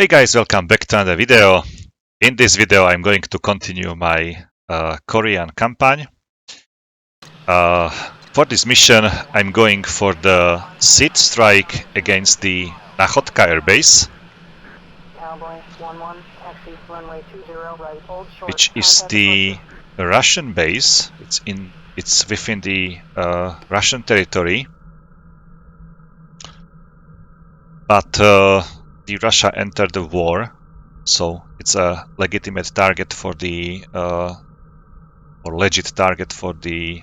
Hey guys, welcome back to another video. In this video I'm going to continue my Korean campaign. For this mission I'm going for the SEAD strike against the Nachodka Air Base, which is the Russian base. It's within the Russian territory, but the Russia entered the war, so it's a legitimate target for the or legit target for the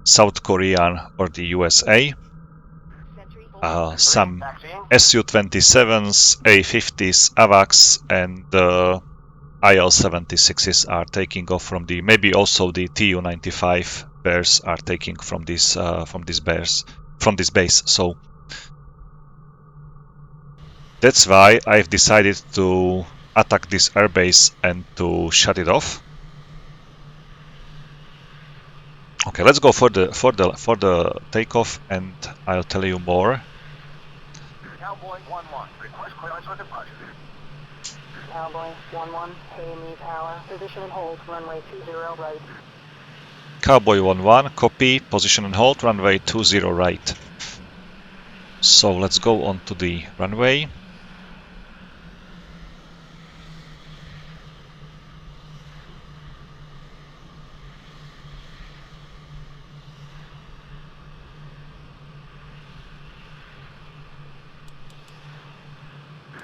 South Korean or the USA. Some Su-27s, A-50s, AWACS, and IL-76s are taking off from the. Maybe also the Tu-95 bears are taking from this base. So that's why I've decided to attack this airbase and to shut it off. Okay, let's go for the takeoff, and I'll tell you more. Cowboy 1-1, request clearance for departure. Cowboy 1-1, KME Tower, position and hold, runway 20 right. Cowboy 1-1, copy, position and hold, runway 20 right. So let's go on to the runway.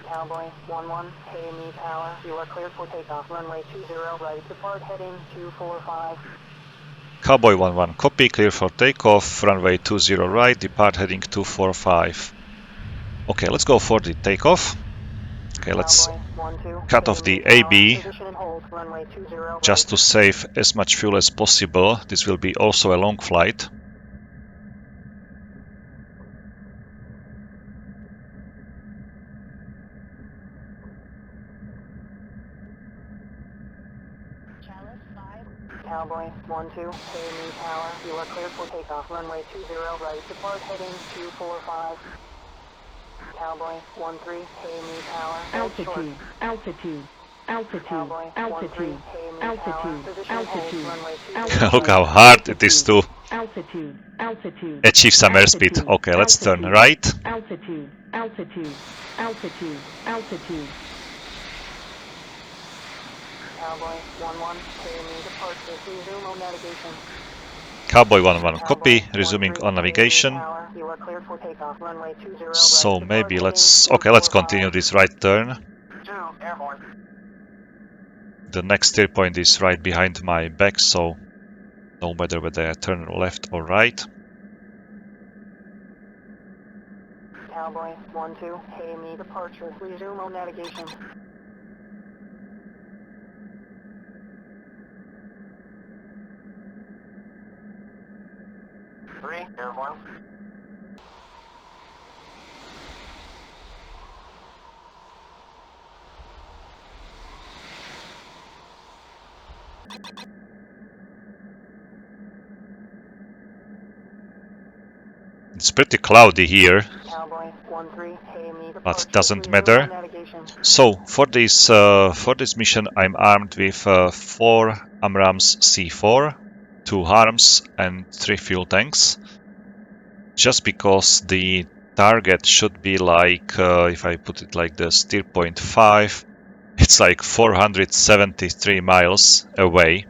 Cowboy 1-1, KME Tower, you are cleared for takeoff, runway 20 right, depart heading 245. Cowboy 1-1, copy, clear for takeoff, runway 20 right, depart heading 245. Okay, let's go for the takeoff. Okay, let's cut off the AB just to save as much fuel as possible. This will be also a long flight. Cowboy 1-2, KME Tower, you are cleared for takeoff, runway 20 right, depart heading 245. Cowboy 1-3, KME Tower, altitude, altitude, altitude, Cowboy altitude, 1-3, KME altitude, Tower, position altitude, hold, runway 20 Look how hard it is to altitude, altitude, achieve some airspeed. Okay, let's turn right. altitude, altitude, altitude, altitude. Cowboy 1-1, KME departure, resume on navigation. Cowboy 1-1, copy, resuming on navigation. You are cleared for takeoff, runway 20 right. So Depart maybe heading let's 245. continue this right turn. 2, airborne. The next steer point is right behind my back, so no matter whether I turn left or right. Cowboy 1-2, KME departure, resume on navigation. Three, airborne. It's pretty cloudy here, Cowboy 1-3, KME departure, but doesn't resume matter. on navigation. So for this mission, I'm armed with 4 AMRAAMs C4, 2 HARMs, and 3 fuel tanks. Just because the target should be like, if I put it like the steer point 5, it's like 473 miles away.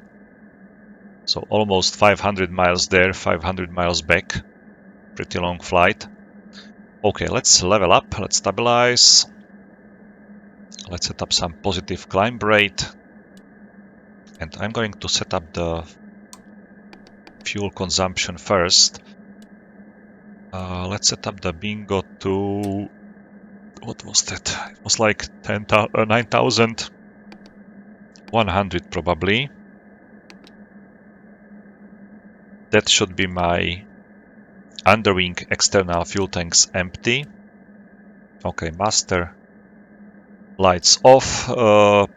So almost 500 miles there, 500 miles back. Pretty long flight. Okay, let's level up, let's stabilize. Let's set up some positive climb rate. And I'm going to set up the fuel consumption first. Let's set up the bingo to... what was that? It was like 9,100 probably. That should be my underwing external fuel tanks empty. Okay, master. Lights off.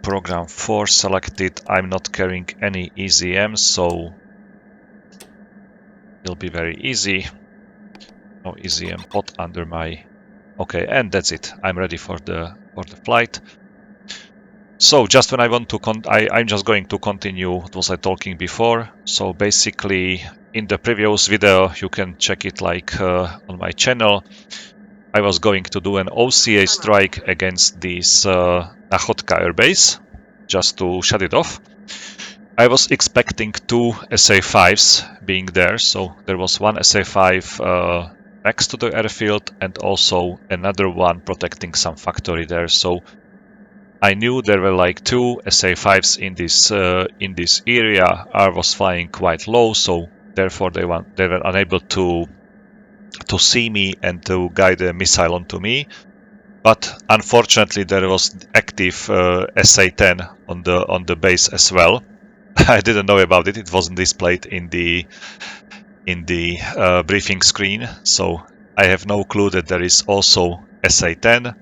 Program 4 selected. I'm not carrying any EZM, so it'll be very easy. No EZM pod under my Okay, and that's it. I'm ready for the flight. So just when I want to, I'm just going to continue what was I talking before. So basically, in the previous video, you can check it like on my channel. I was going to do an OCA strike against this Nachodka airbase, just to shut it off. I was expecting 2 SA5s being there, so there was one SA5 next to the airfield and also another one protecting some factory there. So I knew there were like 2 SA5s in this area. I was flying quite low, so therefore they were unable to see me and to guide a missile onto me. But unfortunately, there was active SA10 on the base as well. I didn't know about it. It wasn't displayed in the briefing screen, so I have no clue that there is also SA10.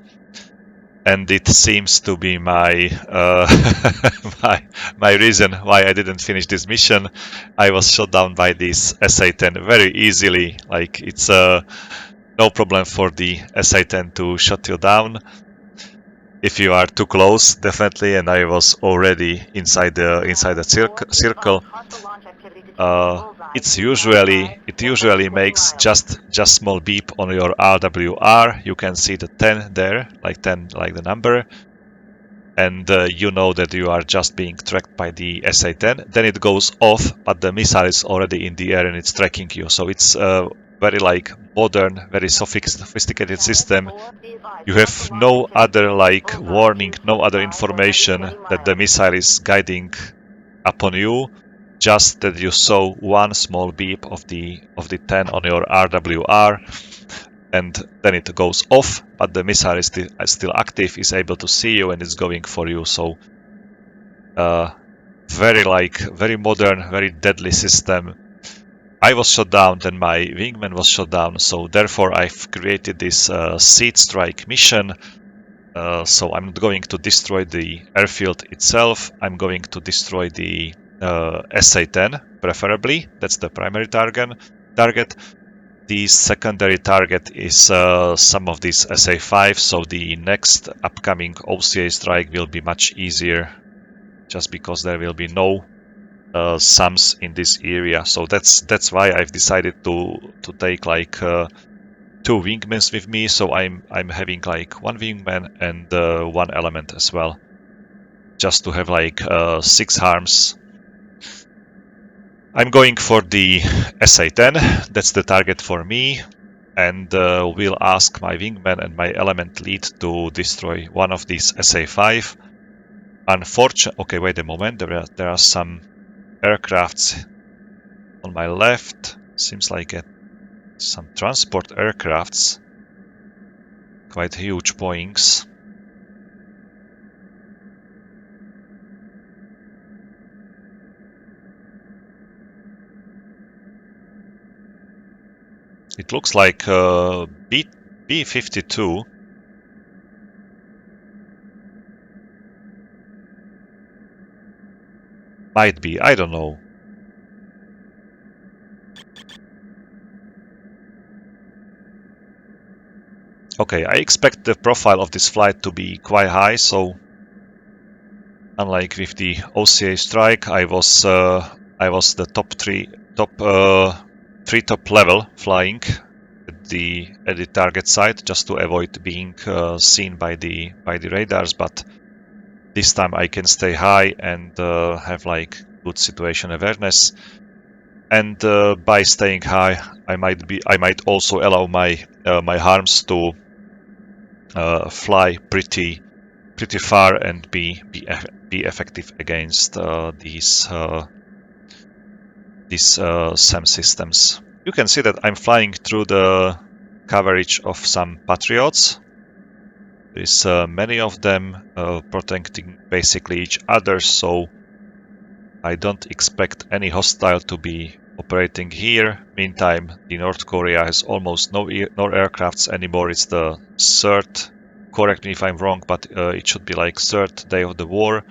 And it seems to be my my reason why I didn't finish this mission. I was shot down by this SA10 very easily. Like it's no problem for the SA10 to shut you down if you are too close, definitely. And I was already inside the circle. It usually makes just small beep on your RWR. You can see the 10 there, like 10, like the number, and you know that you are just being tracked by the SA10. Then it goes off, but the missile is already in the air and it's tracking you. So it's very like modern, very sophisticated system. You have no other like warning, no other information that the missile is guiding upon you. Just that you saw one small beep of the 10 on your RWR, and then it goes off, but the missile is still active, is able to see you, and is going for you. So very modern, very deadly system. I was shot down, then my wingman was shot down, so therefore I've created this SEAD strike mission. So I'm not going to destroy the airfield itself. I'm going to destroy the SA10, preferably. That's the primary target. The secondary target is some of these SA5, so the next upcoming OCA strike will be much easier, just because there will be no SAMs in this area. So that's why I've decided to take like 2 wingmen with me. So I'm having like 1 wingman and 1 element as well, just to have like 6 harms. I'm going for the SA10, that's the target for me, and will ask my wingman and my element lead to destroy one of these SA5. Unfortunately, okay, wait a moment, there are some aircrafts on my left. Seems like some transport aircrafts, quite huge Boeings. It looks like B-52. Might be, I don't know. Okay, I expect the profile of this flight to be quite high, so unlike with the OCA strike, I was the top level flying at the target site, just to avoid being seen by the radars. But this time I can stay high and have like good situation awareness. And by staying high, I might also allow my harms to fly pretty far and be effective against these SAM systems. You can see that I'm flying through the coverage of some Patriots. There's many of them protecting basically each other, so I don't expect any hostile to be operating here. Meantime, the North Korea has almost no aircrafts anymore. It's the 3rd, correct me if I'm wrong, but it should be like 3rd day of the war.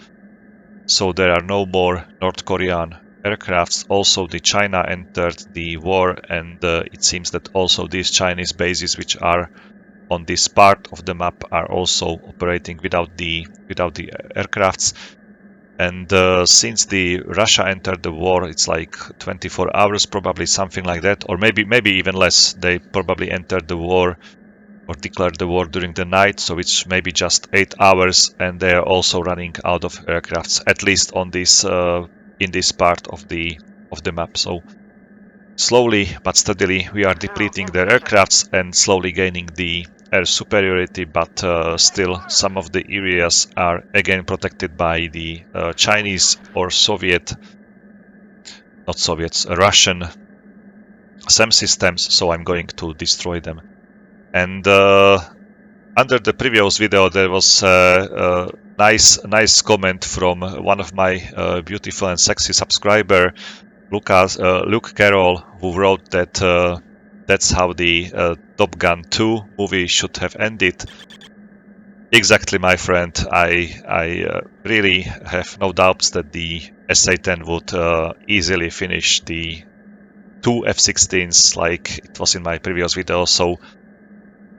So there are no more North Korean aircrafts. Also, the China entered the war, and it seems that also these Chinese bases, which are on this part of the map are also operating without the aircrafts. And since the Russia entered the war, it's like 24 hours, probably something like that, or maybe even less. They probably entered the war or declared the war during the night, so it's maybe just 8 hours, and they are also running out of aircrafts, at least on this in this part of the map. So slowly but steadily we are depleting their aircrafts and slowly gaining the air superiority, but still some of the areas are again protected by the Chinese or Russian SAM systems, so I'm going to destroy them. And under the previous video there was a nice comment from one of my beautiful and sexy subscriber, Luke Carroll, who wrote that that's how the Top Gun 2 movie should have ended. Exactly, my friend. I really have no doubts that the SA10 would easily finish the 2 F-16s like it was in my previous video. So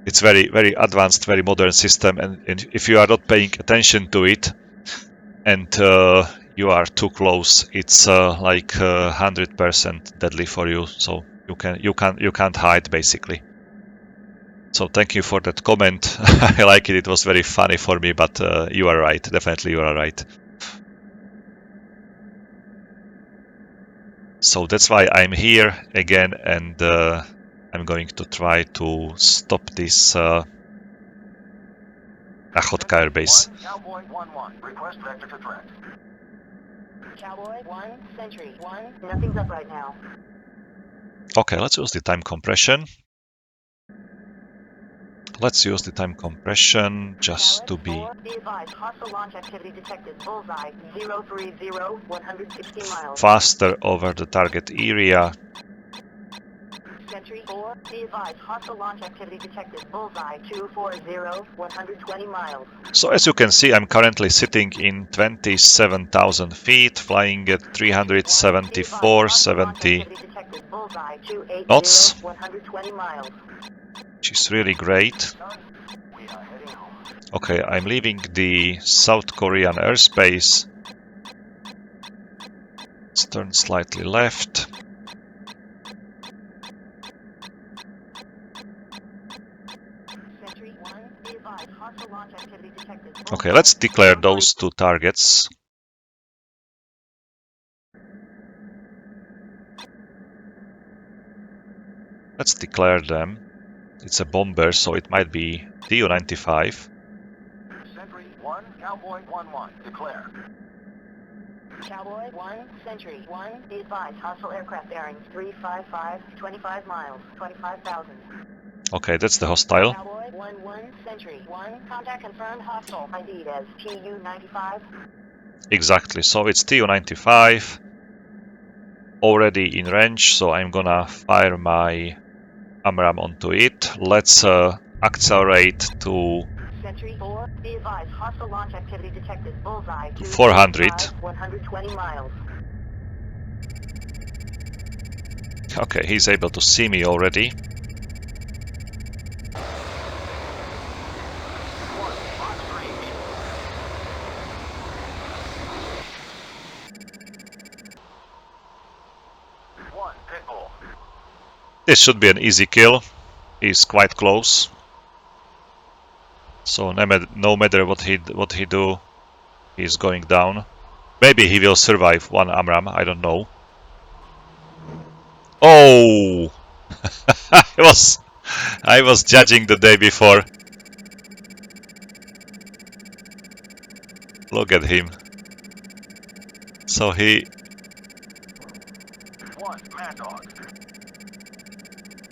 it's very advanced, very modern system, and if you are not paying attention to it and you are too close, it's like 100% deadly for you. So you can't hide basically. So thank you for that comment. I like it. It was very funny for me, but you are right. Definitely you are right. So that's why I'm here again, and I'm going to try to stop this Nachodka Air Base. Cowboy 1-1, request vector to threat. Cowboy 1, Sentry 1, nothing's up right now. Okay, let's use the time compression. Let's use the time compression just to be faster over the target area. Sentry 4, be advised, hostile launch activity detected. Bullseye 240, 120 miles. So as you can see, I'm currently sitting in 27,000 feet, flying at 374-70 knots, which is really great. Okay, I'm leaving the South Korean airspace. Let's turn slightly left. Okay, let's declare those two targets. Let's declare them. It's a bomber, so it might be Tu-95. Sentry 1, Cowboy 1-1, declare. Cowboy 1, Sentry 1, be advised, hostile aircraft bearings 355, 25 miles, 25,000. Okay, that's the hostile. Cowboy 1-1, Sentry 1, contact confirmed, hostile, ID'd as Tu-95. Exactly, so it's Tu-95, already in range, so I'm gonna fire my AMRAAM onto it. Let's accelerate to Sentry 4, be advised, hostile launch activity detected. Bullseye 400. 120 miles. Okay, he's able to see me already. This should be an easy kill. He's quite close. So no matter what he do, he's going down. Maybe he will survive one AMRAAM, I don't know. Oh! I was judging the day before. Look at him. So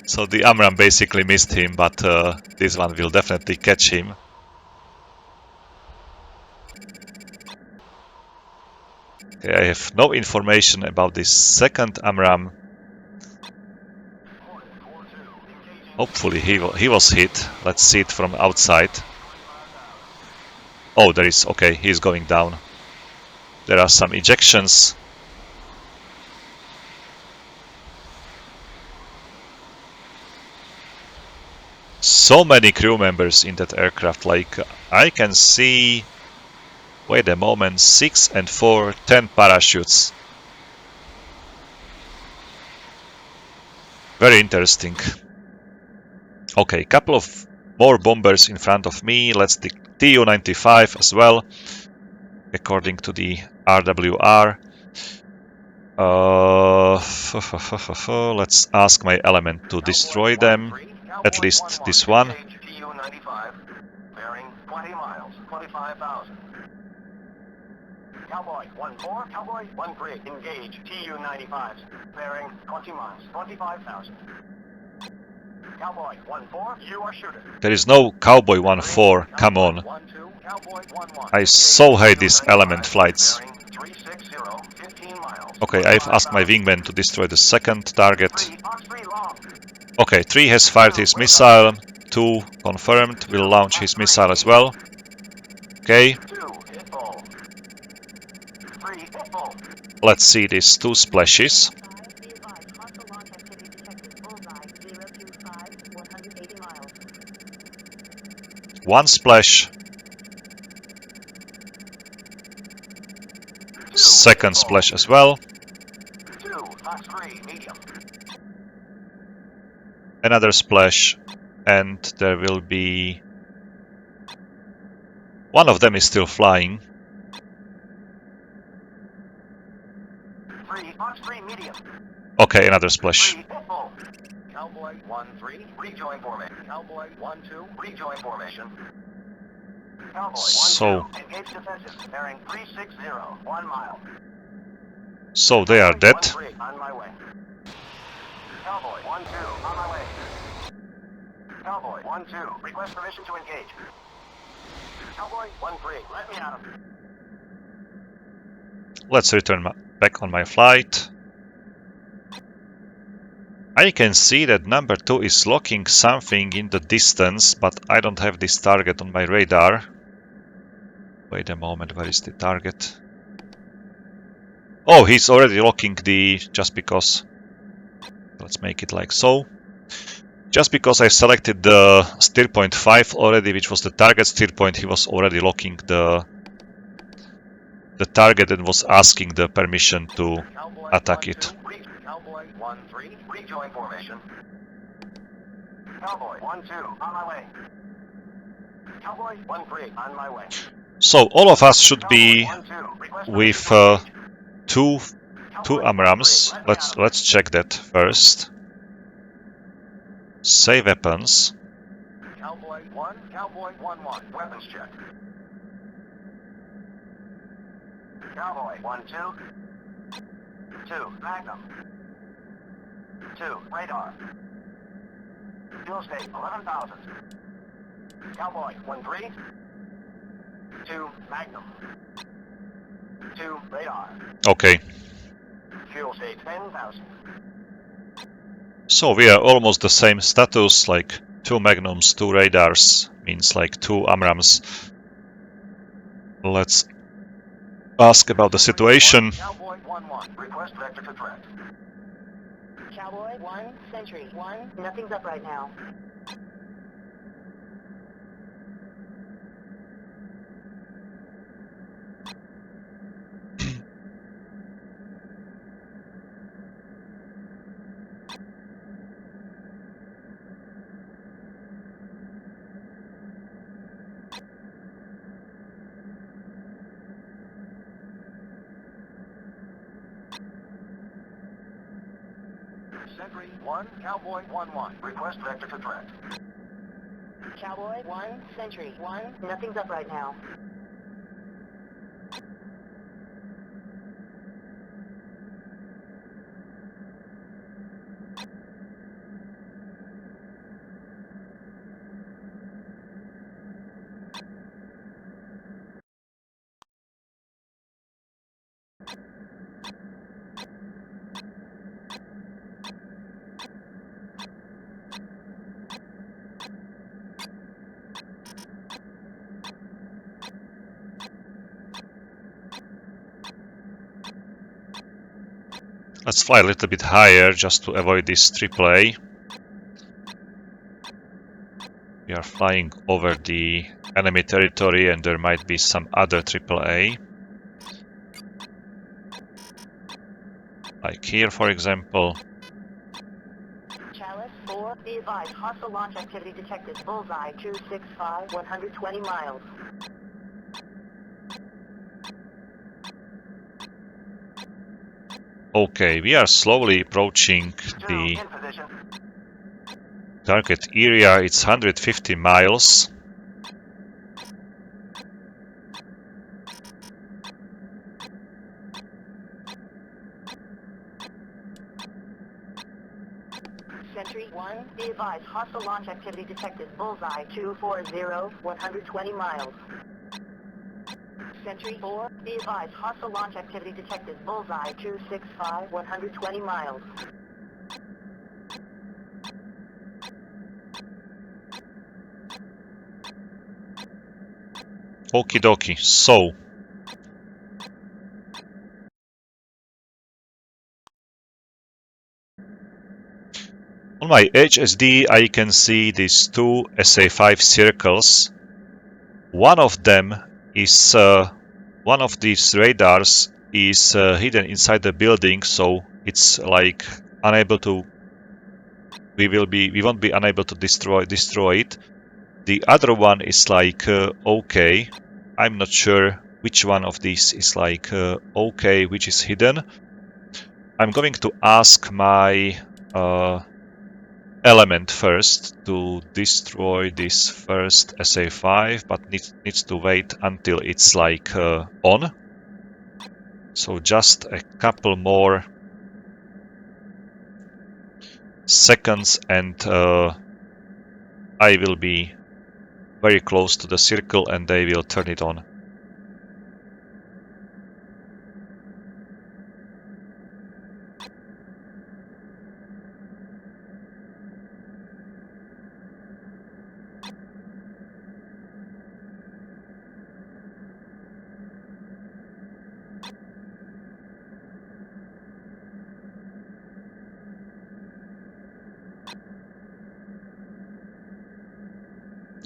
So the AMRAAM basically missed him, but this one will definitely catch him. Okay, I have no information about this second AMRAAM. Hopefully he was hit. Let's see it from outside. Oh, there is. Okay, he's going down. There are some ejections. so many crew members in that aircraft. Like, I can see, wait a moment, 6 and 4, 10 parachutes. Very interesting. Okay, couple of more bombers in front of me. Let's the Tu-95 as well, according to the RWR. Let's ask my element to destroy them, at least this one. Cowboy 1-4, Cowboy 1-3, engage Tu-95s, bearing 20 miles, 25,000. Cowboy 1-4, you are shooting. There is no Cowboy 1-4, come on. I so hate these element flights. Okay, I've asked my wingman to destroy the second target. Okay, 3 has fired his missile, 2 confirmed, will launch his missile as well. Okay. Let's see these 2 splashes. One splash. Second splash as well. Another splash. And there will be... one of them is still flying. Okay, another splash. Cowboy 1-3, rejoin formation. Cowboy 1-2, rejoin formation. Cowboy 1-2, engage defensive, bearing 360, 1 mile. So they are dead. On my way. Cowboy 1-2, on my way. Cowboy 1-2, request permission to engage. Cowboy 1-3, let me at him. Let's return back on my flight. I can see that number 2 is locking something in the distance, but I don't have this target on my radar. Wait a moment, where is the target? Oh, he's already locking the... just because... let's make it like so. Just because I selected the steer point 5 already, which was the target steer point, he was already locking the target and was asking the permission to attack it. Cowboy 1-3, rejoin formation. Cowboy 1-2, on my way. Cowboy 1-3, on my way. So all of us should be with 2 AMRAAMs. Let's check that first. Save weapons. Cowboy 1, Cowboy 1-1, weapons check. Cowboy 1-2, 2 Magnum, 2 radar. Fuel state 11,000. Cowboy 1-3, 2 Magnum, 2 radar. Okay. Fuel state 10,000. So we are almost the same status, like 2 Magnums, 2 radars, means like 2 AMRAAMs. Let's ask about the situation. Cowboy 1-1, request vector for threat. Cowboy 1, Sentry 1, nothing's up right now. Sentry 1, Cowboy 1-1, request vector for threat. Cowboy 1, Sentry 1, nothing's up right now. Let's fly a little bit higher just to avoid this AAA. We are flying over the enemy territory and there might be some other AAA. Like here, for example. Chalice 4, be advised, hostile launch activity detected. Bullseye 265, 120 miles. Okay, we are slowly approaching the In position. target area. It's 150 miles. Sentry 1, be advised, hostile launch activity detected. Bullseye 240, 120 miles. Sentry 4, be advised, hostile launch activity detected. Bullseye 265, 120 miles. Okie dokie. So, on my HSD, I can see these two SA5 circles. One of them is one of these radars is hidden inside the building, so it's like unable to. We won't be unable to destroy it. The other one is like okay. I'm not sure which one of these is like okay, which is hidden. I'm going to ask my element first to destroy this first SA5, but needs to wait until it's like on. So just a couple more seconds and I will be very close to the circle and they will turn it on.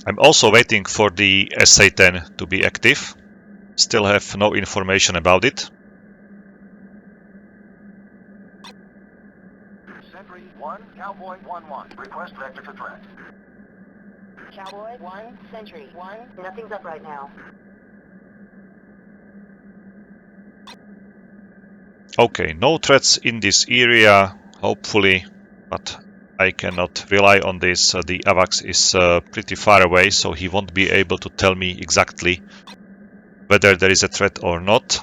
I'm also waiting for the SA10 to be active. Still have no information about it. Sentry 1, Cowboy 1-1. Request vector to threat. Cowboy 1, Sentry 1, nothing's up right now. Okay, no threats in this area, hopefully, but I cannot rely on this. The AVAX is pretty far away, so he won't be able to tell me exactly whether there is a threat or not.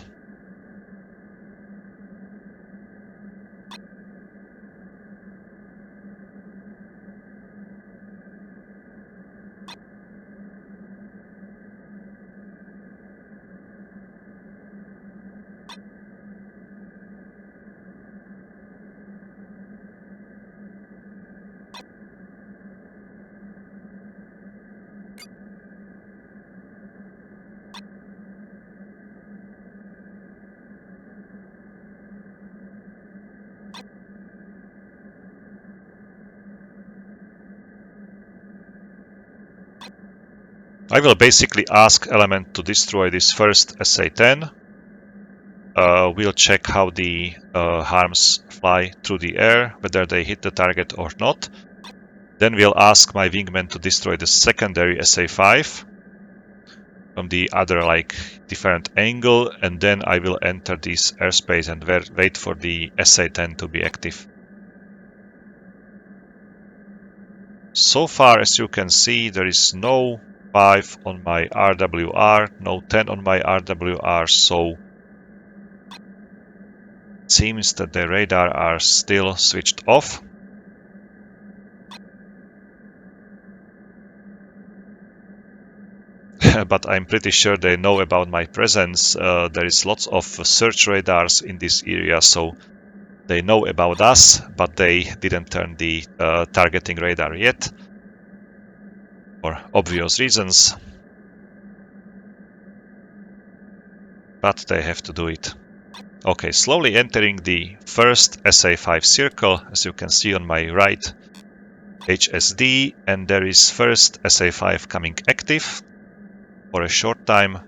I will basically ask element to destroy this first SA10. We'll check how the harms fly through the air, whether they hit the target or not. Then we'll ask my wingman to destroy the secondary SA5 from the other like different angle, and then I will enter this airspace and wait for the SA10 to be active. So far, as you can see, there is no 5 on my RWR, no 10 on my RWR, so it seems that the radar are still switched off. But I'm pretty sure they know about my presence. There is lots of search radars in this area, so they know about us, but they didn't turn the targeting radar yet, for obvious reasons. But they have to do it. Okay, slowly entering the first SA5 circle. As you can see on my right, HSD, and there is first SA5 coming active for a short time.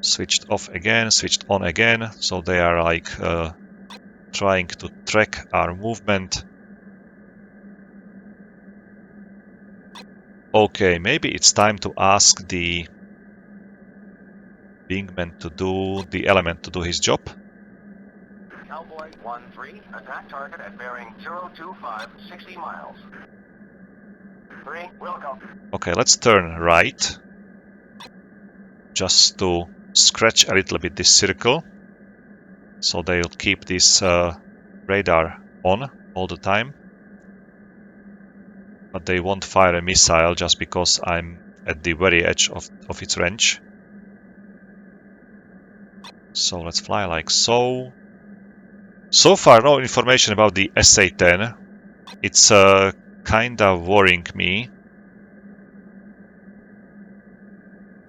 Switched off again, switched on again, so they are like trying to track our movement. Okay, maybe it's time to ask the wingman to do, the element to do his job. Cowboy 1-3, attack target at bearing 025, 60 miles. 3, will go. Okay, let's turn right, just to scratch a little bit this circle, so they'll keep this radar on all the time. But they won't fire a missile just because I'm at the very edge of its range. So let's fly like so. So far, no information about the SA10. It's kinda worrying me.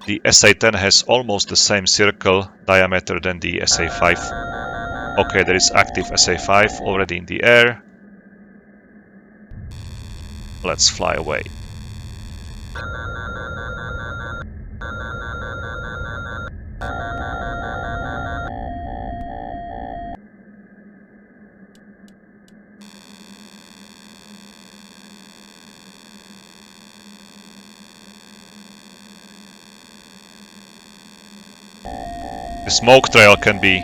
The SA10 has almost the same circle diameter than the SA5. Okay, there is active SA5 already in the air. Let's fly away. The smoke trail can be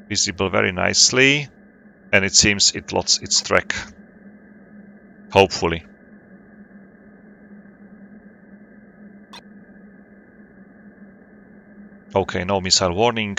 visible very nicely, and it seems it lost its track. Hopefully. Okay, no missile warning.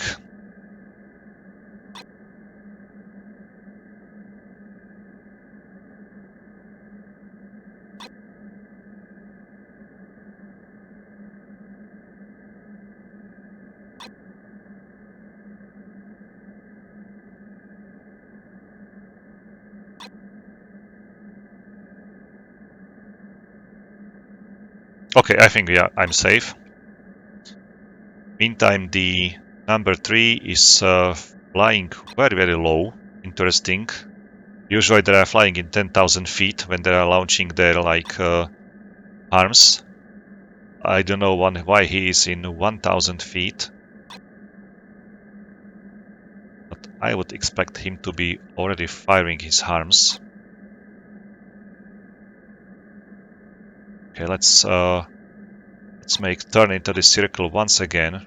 Okay, I think I'm safe. Meantime, the number 3 is flying very low. Interesting. Usually they are flying in 10,000 feet when they are launching their arms. I don't know why he is in 1,000 feet. But I would expect him to be already firing his arms. Okay, let's make turn into the circle once again.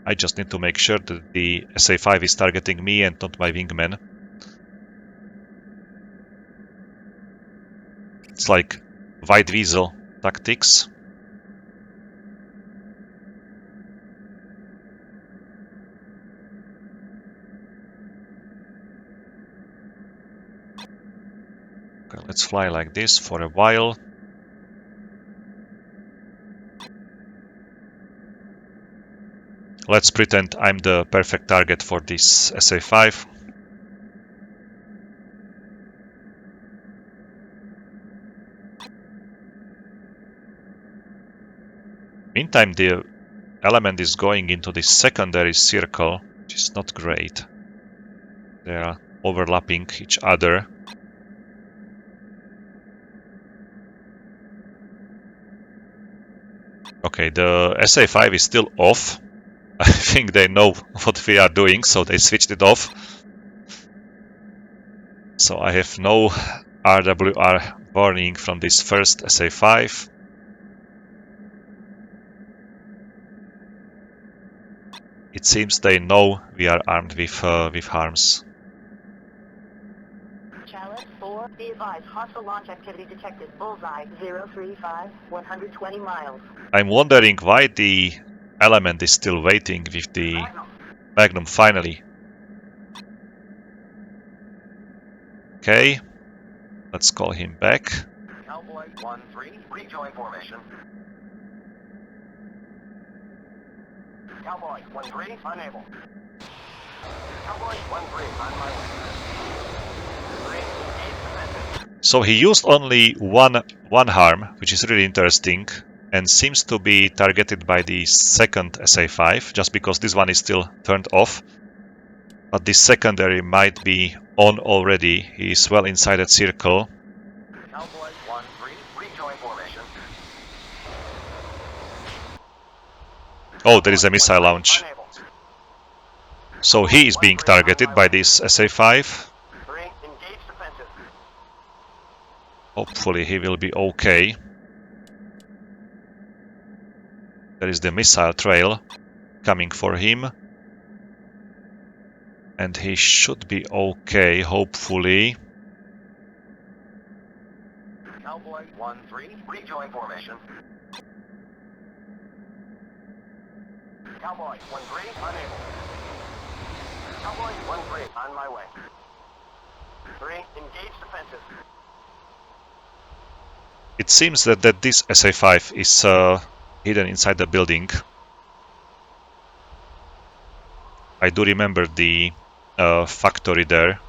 I just need to make sure that the SA5 is targeting me and not my wingman. It's like White Weasel tactics. Okay, let's fly like this for a while. Let's pretend I'm the perfect target for this SA5. Meantime, the element is going into this secondary circle, which is not great. They are overlapping each other. Okay, the SA5 is still off. I think they know what we are doing, so they switched it off. So I have no RWR warning from this first SA5. It seems they know we are armed with arms. Chalice 4, be advised, hostile launch activity detected. Bullseye 035, 120 miles. I'm wondering why the element is still waiting with the Magnum finally. Okay, let's call him back. Cowboy 1-3, rejoin formation. Cowboy 1-3, unable. Cowboy 1-3, on my way. 3, 8%. So he used only one harm, which is really interesting, and seems to be targeted by the second SA5, just because this one is still turned off. But this secondary might be on already. He is well inside that circle. Cowboy 1-3, rejoin formation. Oh, there is a missile launch. Unable. So he is being targeted by this SA5. 3, engage defensive. Hopefully he will be okay. There is the missile trail coming for him. And he should be okay, hopefully. Cowboy 1-3, rejoin formation. Cowboy 1-3, unable. Cowboy 1-3, on my way. 3, engage defensive. It seems that this SA5 is hidden inside the building. I do remember the factory there,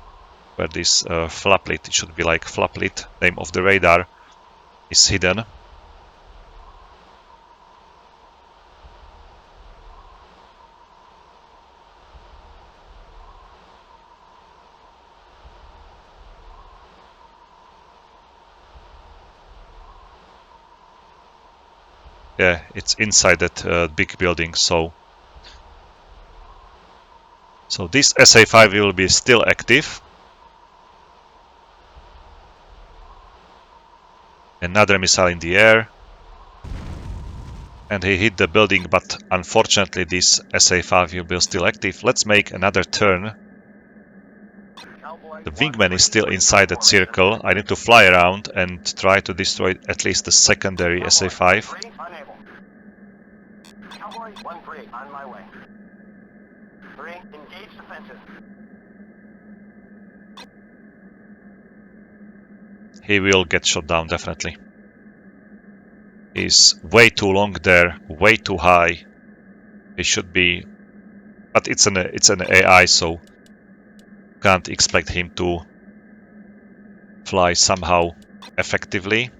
where this flaplet, it should be like flaplet, name of the radar, is hidden. Yeah, it's inside that big building, so this SA5 will be still active. Another missile in the air. And he hit the building, but unfortunately this SA5 will be still active. Let's make another turn. The wingman is still inside that circle. I need to fly around and try to destroy at least the secondary SA5. Unable. Cowboy 1-3, on my way. 3, engage defensive. He will get shot down, definitely. He's way too long there, way too high. He should be... But it's an AI, so can't expect him to fly somehow effectively.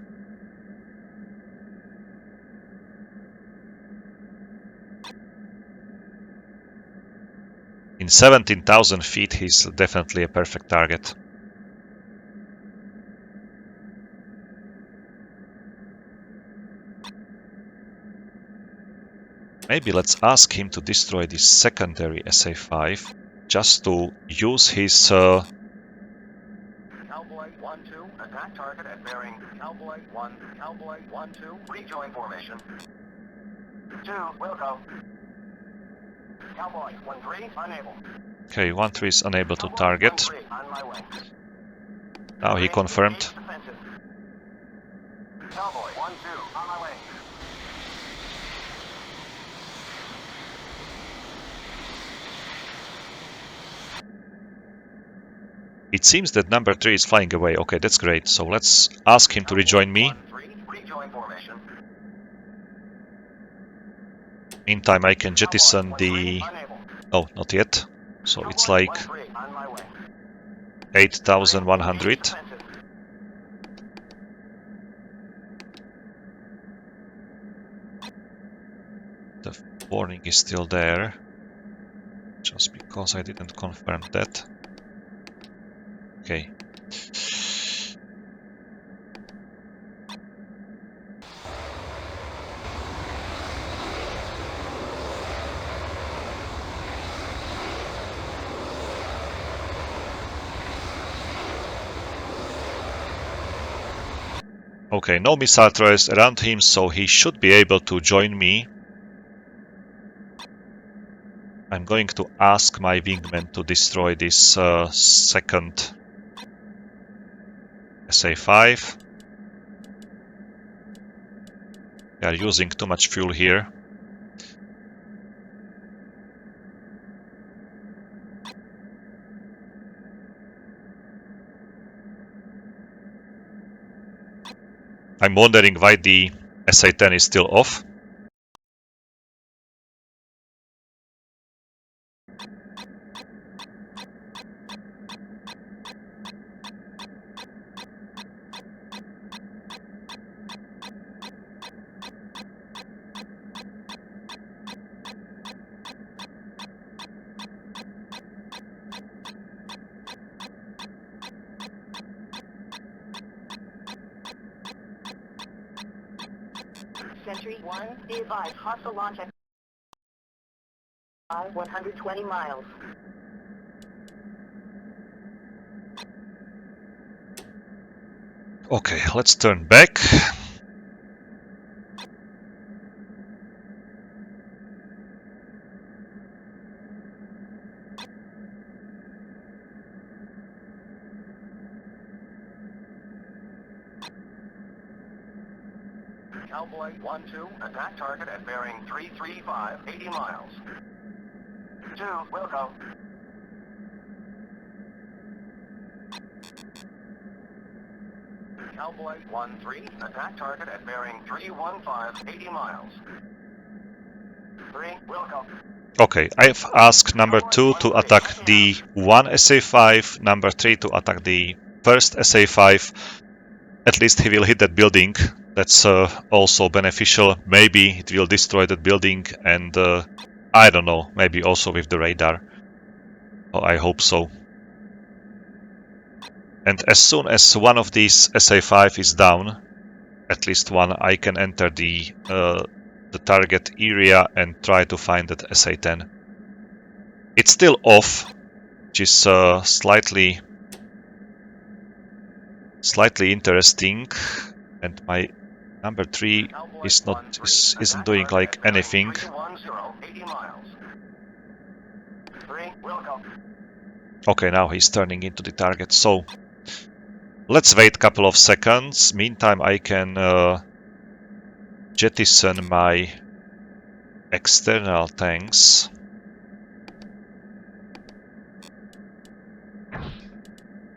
In 17,000 feet, he's definitely a perfect target. Maybe let's ask him to destroy this secondary SA5, just to use his... Cowboy 1-2, attack target at bearing. Cowboy 1-2, rejoin formation. 2, will go. Cowboy 1-3, unable. Okay, 1-3 is unable to target. 1-3, on my way. Now he 3, confirmed. engage defensive. Cowboy 1-2, on my way. It seems that number 3 is flying away. Okay, that's great. So let's ask him to rejoin me. 1-3, rejoin formation. Meantime, I can jettison the... Unable. Oh, not yet. So it's Cowboy like 1-3, on my way. 8,100. Defensive. The warning is still there. Just because I didn't confirm that. Okay. Okay, no missile trails around him, so he should be able to join me. I'm going to ask my wingman to destroy this second SA5. We are using too much fuel here. I'm wondering why the SA10 is still off. Sentry 1, be advised, hostile launch at 120 miles. Okay, let's turn back. Cowboy 1-2, attack target at bearing 335, 80 miles. 2, Wilco. Cowboy 1-3, attack target at bearing 315, 80 miles. 3, Wilco. Okay, I've asked number 2 to attack the 1 SA5, number 3 to attack the first SA5. At least he will hit that building. That's also beneficial. Maybe it will destroy that building, and I don't know, maybe also with the radar. Oh, I hope so. And as soon as one of these SA5 is down, at least one, I can enter the target area and try to find that SA10. It's still off, which is slightly interesting, and my number 3 isn't doing like anything. 310, 80 miles. 3, Wilco. Okay, now he's turning into the target, so let's wait a couple of seconds. Meantime, I can jettison my external tanks.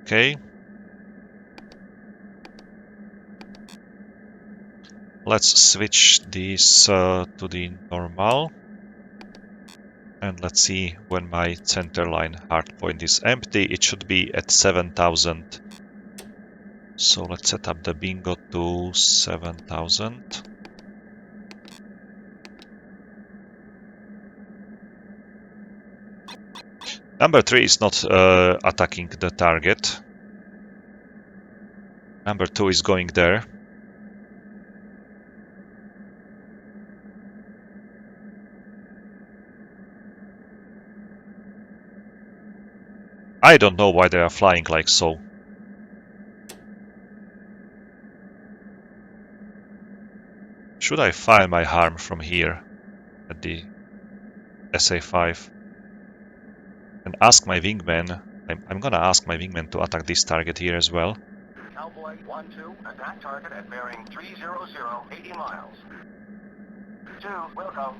Okay. Let's switch these to the normal. And let's see when my center line hardpoint is empty. It should be at 7,000. So let's set up the bingo to 7,000. Number 3 is not attacking the target. Number 2 is going there. I don't know why they are flying like so. Should I fire my harm from here at the SA5 and ask my wingman? I'm gonna ask my wingman to attack this target here as well. Cowboy 1-2, attack target at bearing 300, 80 miles. 2, Wilco.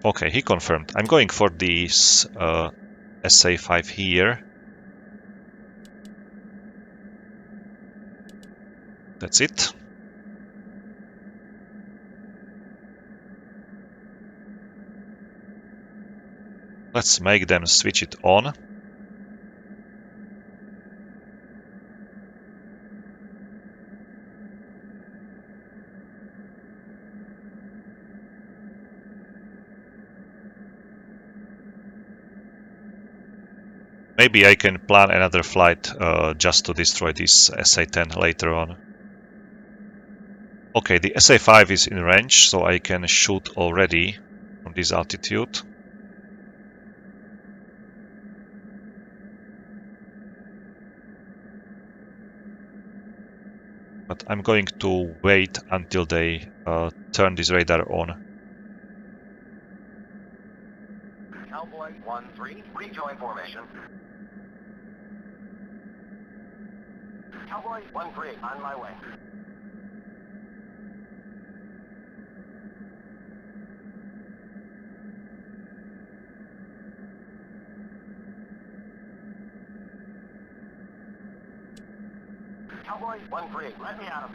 Okay, he confirmed. I'm going for this SA5 here. That's it. Let's make them switch it on. Maybe I can plan another flight just to destroy this SA10 later on. Okay, the SA5 is in range, so I can shoot already from this altitude. But I'm going to wait until they turn this radar on. Cowboy 1-3, rejoin formation. Cowboy 1-3, on my way. Cowboy 1-3, let me out.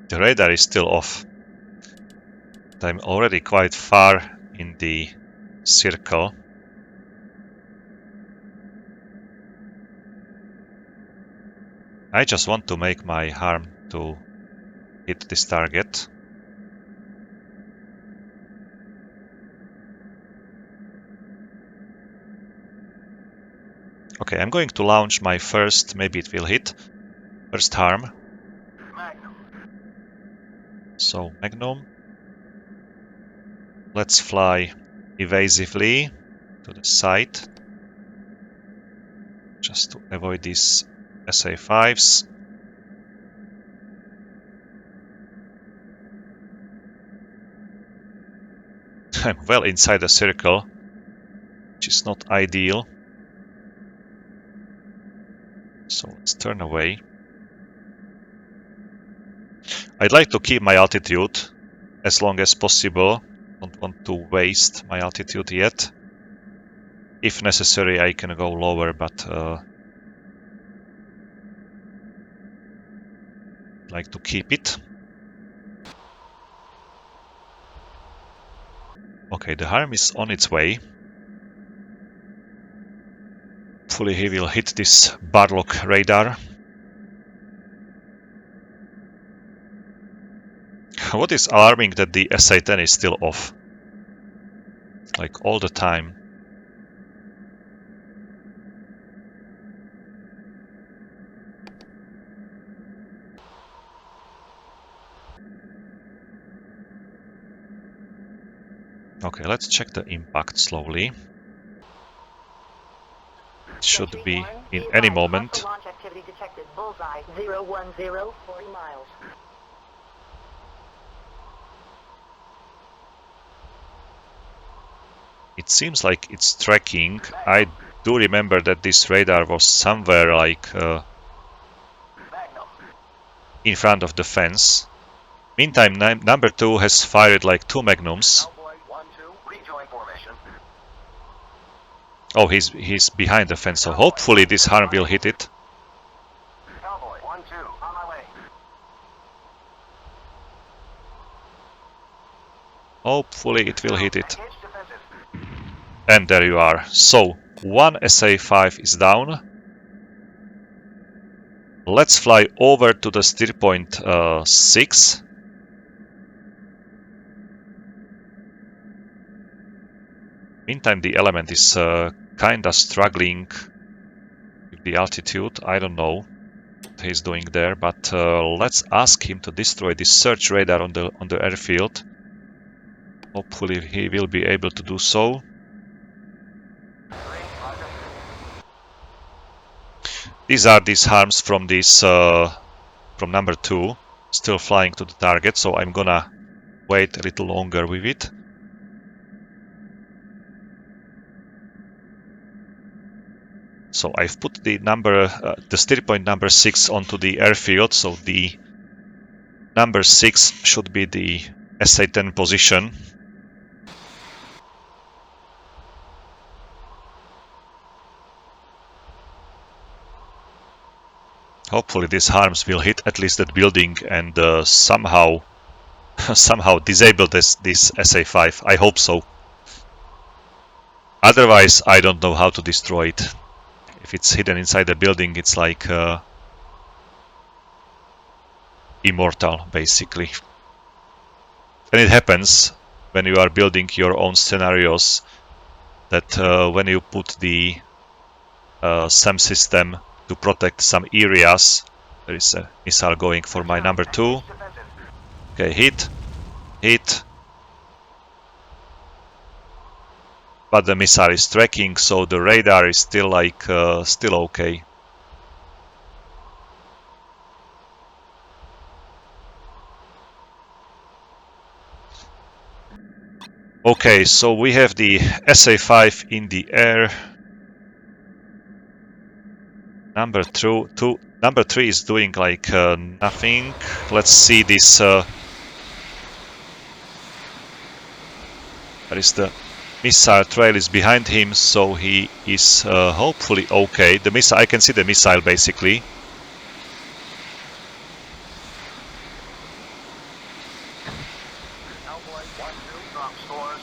The radar is still off. And I'm already quite far in the circle. I just want to make my harm to hit this target. Okay, I'm going to launch my first, maybe it will hit, first harm. Magnum. So, Magnum. Let's fly evasively to the side, just to avoid these SA5s. I'm well inside the circle, which is not ideal. So let's turn away. I'd like to keep my altitude as long as possible. Don't want to waste my altitude yet. If necessary, I can go lower, but I'd like to keep it. Okay, the harm is on its way. Hopefully he will hit this Barlock radar. What is alarming that the SA10 is still off. Like all the time. Okay, let's check the impact slowly. It should be in any moment. Launch activity detected. Bullseye 010, 40 miles. It seems like it's tracking. I do remember that this radar was somewhere like in front of the fence. Meantime, number 2 has fired like 2 magnums. Oh, he's behind the fence, so hopefully this harm will hit it. Cowboy 1-2, on my way. Hopefully it will hit it. And there you are. So, one SA5 is down. Let's fly over to the steer point 6. Meantime, the element is kinda struggling with the altitude. I don't know what he's doing there, but let's ask him to destroy this search radar on the airfield. Hopefully he will be able to do so. These are these harms from this from number 2, still flying to the target, so I'm gonna wait a little longer with it. So I've put the the steer point number 6 onto the airfield, so the number 6 should be the SA10 position. Hopefully these harms will hit at least that building and somehow disable this SA5. I hope so. Otherwise, I don't know how to destroy it. If it's hidden inside the building, it's like immortal, basically. And it happens when you are building your own scenarios that when you put the SAM system to protect some areas, there is a missile going for my number 2. Okay, hit. But the missile is tracking, so the radar is still like still okay. Okay, so we have the SA5 in the air. Number 3 is doing like nothing. Let's see this. There is the missile trail is behind him, so he is hopefully okay. The missile, I can see the missile basically. Cowboy 1-2, drop stores.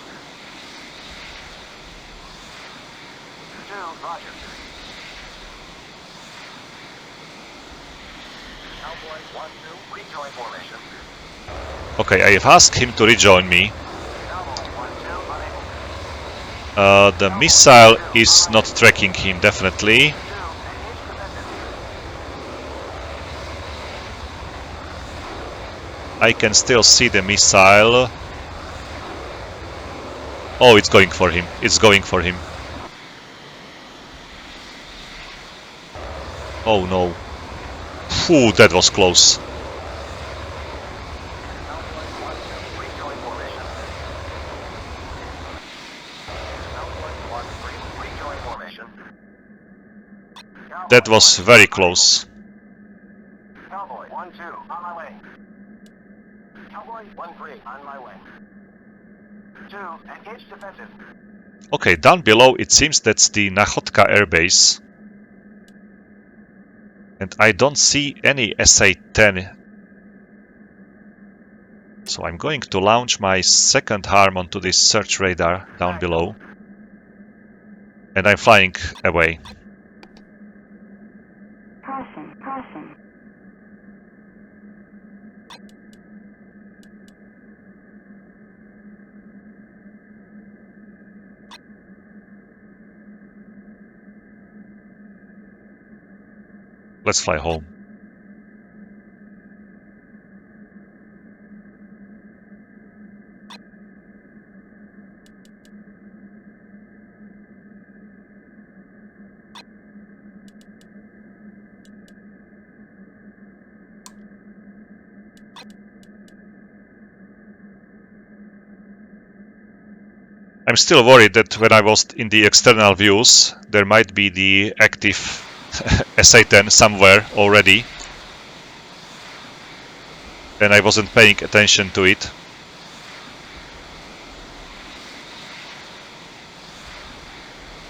2, roger. Cowboy 1-2, rejoin formation. Okay, I have asked him to rejoin me. Cowboy 1-2, unable. The missile is not tracking him, definitely. 2, engage defensive. I can still see the missile. Oh, it's going for him. It's going for him. Oh no. Phew, that was close. Cowboy 1-2, rejoin formation. Cowboy 1-3, rejoin formation. That Cowboy was 1-2, very close. Cowboy 1-2, on my way. Cowboy 1-3, on my way. 2, engage defensive. Okay, down below it seems that's the Nachodka airbase. And I don't see any SA10. So I'm going to launch my second harm onto this search radar down below. And I'm flying away. Caution, caution. Let's fly home. I'm still worried that when I was in the external views, there might be the active SA10 somewhere already. And I wasn't paying attention to it.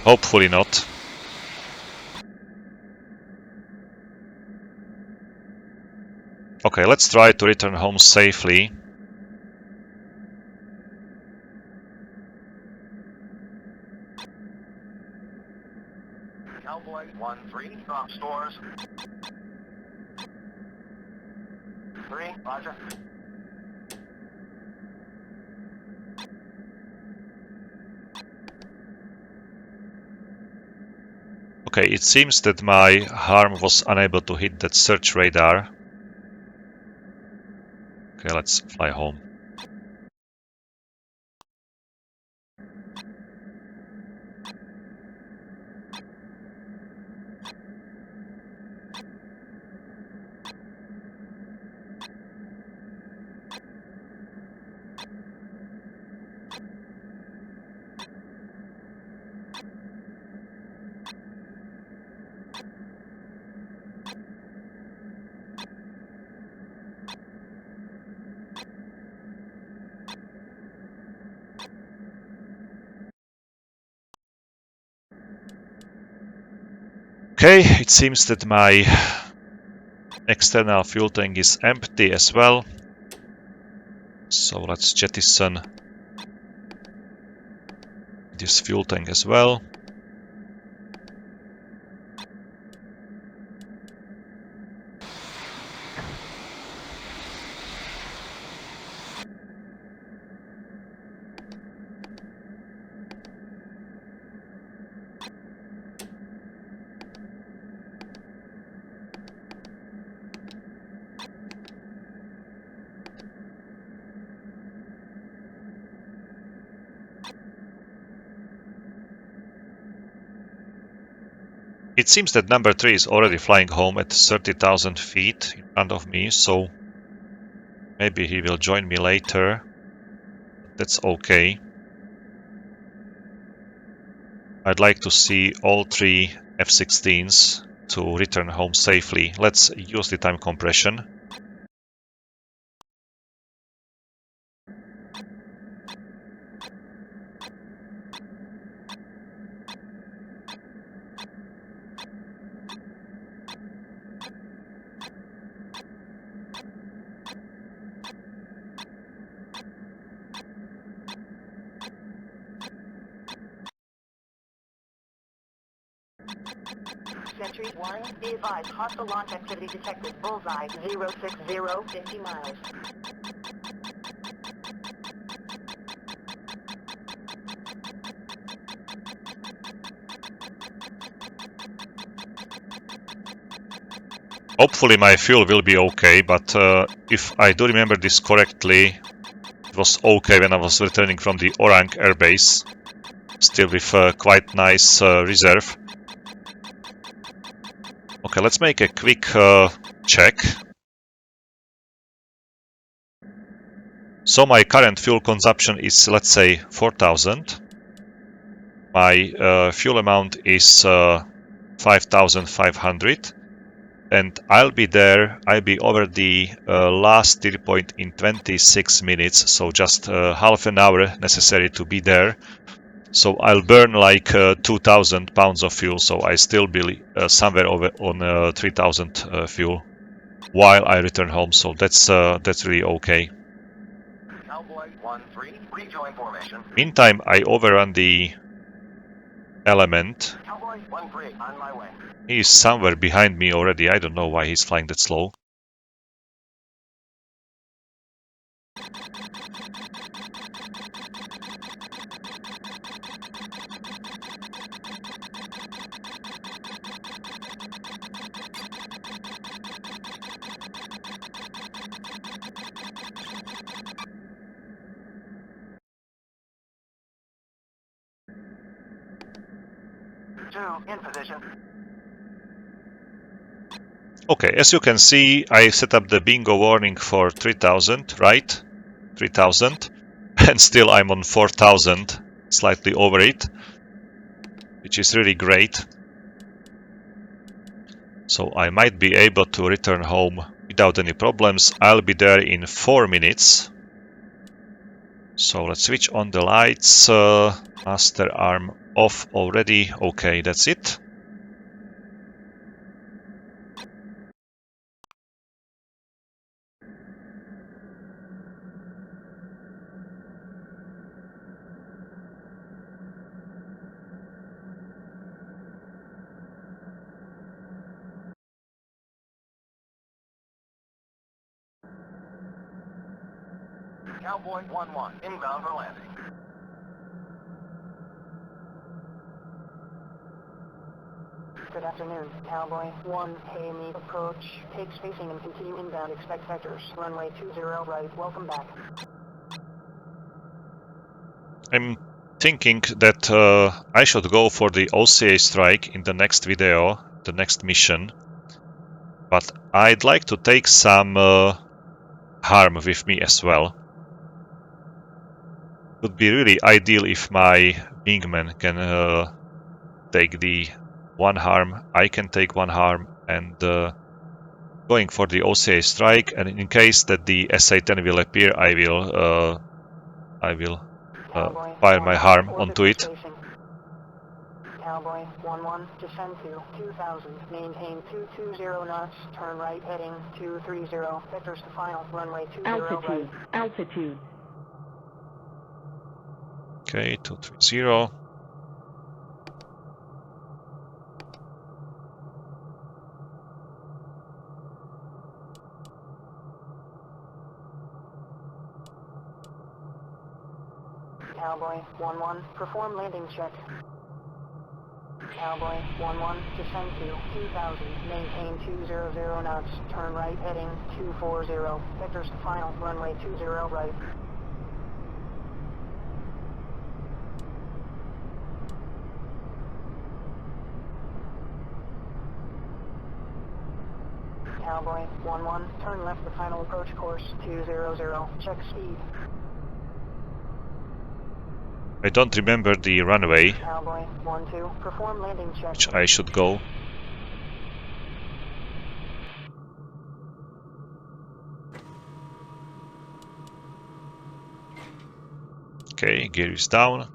Hopefully not. Okay, let's try to return home safely. Cowboy 1-3, drop stores. 3, roger. Okay, it seems that my harm was unable to hit that search radar. Okay, let's fly home. Okay, it seems that my external fuel tank is empty as well. So let's jettison this fuel tank as well. It seems that number 3 is already flying home at 30,000 feet in front of me, so maybe he will join me later. That's okay. I'd like to see all 3 F-16s to return home safely. Let's use the time compression. Sentry 1, be advised, hostile launch activity detected. Bullseye 060, 50 miles. Hopefully my fuel will be okay, but if I do remember this correctly, it was okay when I was returning from the Orang Air Base, still with a quite nice reserve. Okay, let's make a quick check. So my current fuel consumption is, let's say, 4,000. My fuel amount is 5,500. And I'll be over the last steer point in 26 minutes, so just half an hour necessary to be there. So I'll burn like 2,000 pounds of fuel, so I still be somewhere over on 3,000 fuel while I return home, so that's really okay. Cowboy 1-3, rejoin formation. Meantime, I overrun the element. Cowboy 1-3, on my way. He is somewhere behind me already. I don't know why he's flying that slow. In position. Okay, as you can see, I set up the bingo warning for 3,000, right? 3,000. And still I'm on 4,000, slightly over it, which is really great. So I might be able to return home without any problems. I'll be there in 4 minutes. So let's switch on the lights. Master arm off already. Okay, that's it. Cowboy 1-1, inbound for landing. Good afternoon, Cowboy 1, pay me approach. Take spacing and continue inbound, expect vectors. Runway 20 right, welcome back. I'm thinking that I should go for the OCA strike in the next video, the next mission. But I'd like to take some harm with me as well. Would be really ideal if my wingman can take the one harm, I can take one harm, and going for the OCA strike. And in case that the SA5 will appear, I will fire my harm onto it. Spacing. Cowboy 1-1, descend to 2,000, maintain 220 knots, turn right heading 230, vectors to final, runway 20 right. Altitude. Okay, 230. Cowboy 1-1, perform landing check. Cowboy 1-1, descend to 2,000, maintain 200 knots, turn right heading 240, vectors to final, runway 20 right. Cowboy 1-1, turn left the final approach course 200, check speed. I don't remember the runway, Cowboy 1-2, perform landing check. which I should go. Okay, gear is down.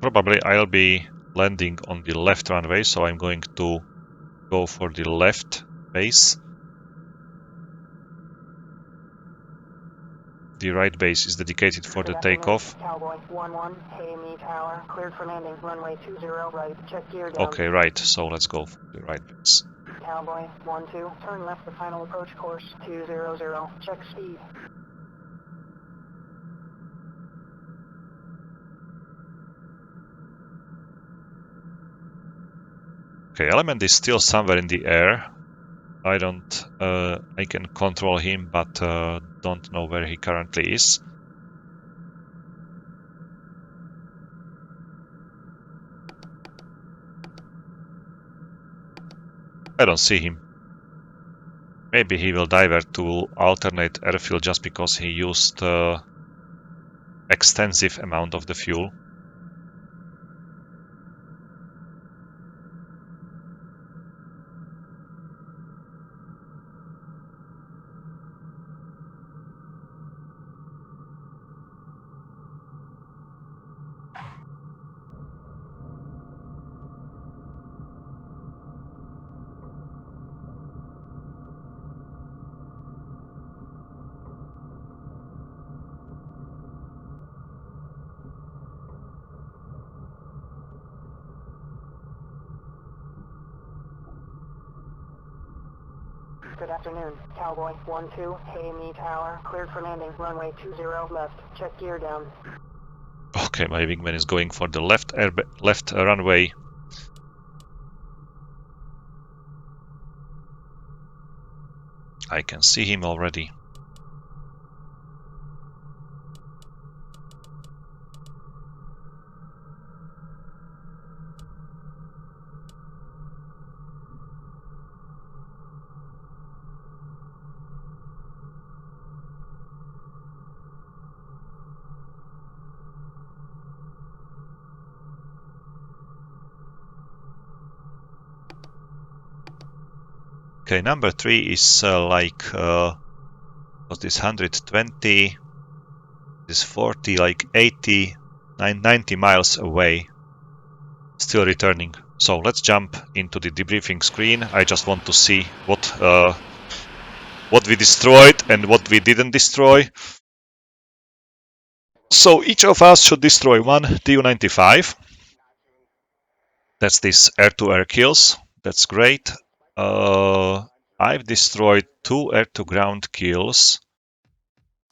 Probably I'll be landing on the left runway, so I'm going to go for the left base. The right base is dedicated for the Good afternoon, takeoff. Cowboy 1-1, Hey Me Tower, cleared for landing, runway 20 right, check gear down. Okay, right, so let's go for the right base. Cowboy 1-2, turn left for final approach course 200, check speed. Okay, Element is still somewhere in the air. I can control him, but don't know where he currently is. I don't see him. Maybe he will divert to alternate airfield just because he used extensive amount of the fuel. Good afternoon, Cowboy 1-2, Hey Me Tower, cleared for landing, runway 20 left, check gear down. Okay, my wingman is going for the left runway. I can see him already. Okay, number 3 is what's this, 120, this 40, like 80, 90 miles away, still returning. So let's jump into the debriefing screen. I just want to see what we destroyed and what we didn't destroy. So each of us should destroy one Tu-95. That's this air-to-air kills. That's great. I've destroyed 2 air-to-ground kills,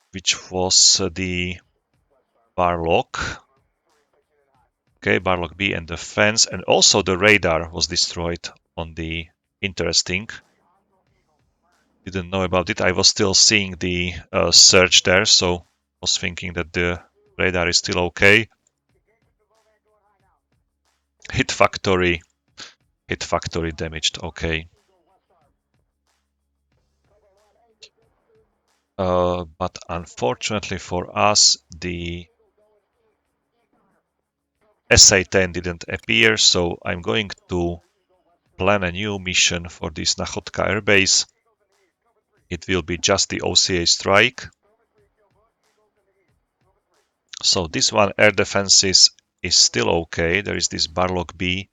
which was the Barlock. Okay, Barlock B and the fence, and also the radar was destroyed on the interesting. Didn't know about it. I was still seeing the search there, so was thinking that the radar is still okay. Hit factory damaged. Okay. But unfortunately for us, the SA10 didn't appear, so I'm going to plan a new mission for this Nachodka airbase. It will be just the OCA strike. So this one, air defenses, is still okay. There is this Barlock B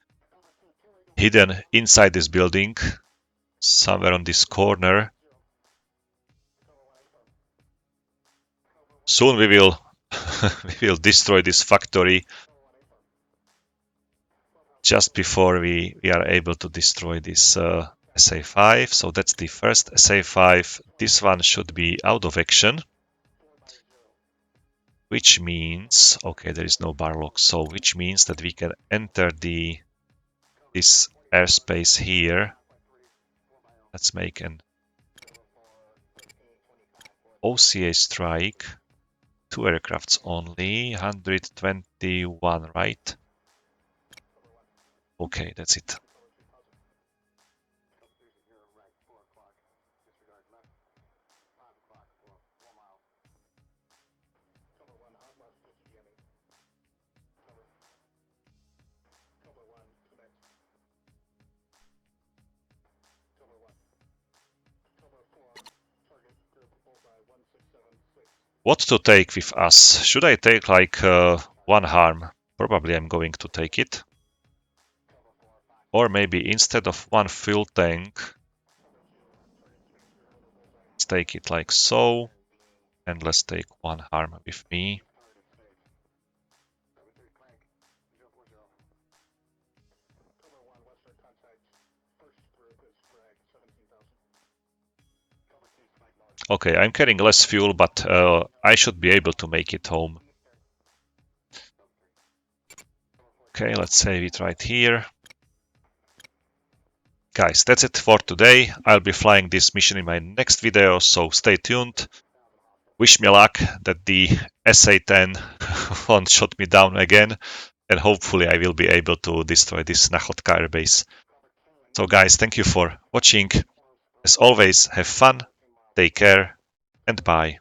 hidden inside this building, somewhere on this corner. Soon we will we will destroy this factory just before we are able to destroy this SA5. So that's the first SA5. This one should be out of action, which means, okay, there is no Barlock, so which means that we can enter this airspace here. Let's make an OCA strike. 2 aircrafts only, 121, right? Okay, that's it. What to take with us? Should I take like 1 harm? Probably I'm going to take it. Or maybe instead of 1 fuel tank, Let's take it like so. And let's take one harm with me. Okay, I'm carrying less fuel, but I should be able to make it home. Okay, let's save it right here. Guys, that's it for today. I'll be flying this mission in my next video, so stay tuned. Wish me luck that the SA5 won't shut me down again, and hopefully I will be able to destroy this Nachodka Air base. So guys, thank you for watching. As always, have fun, take care, and bye.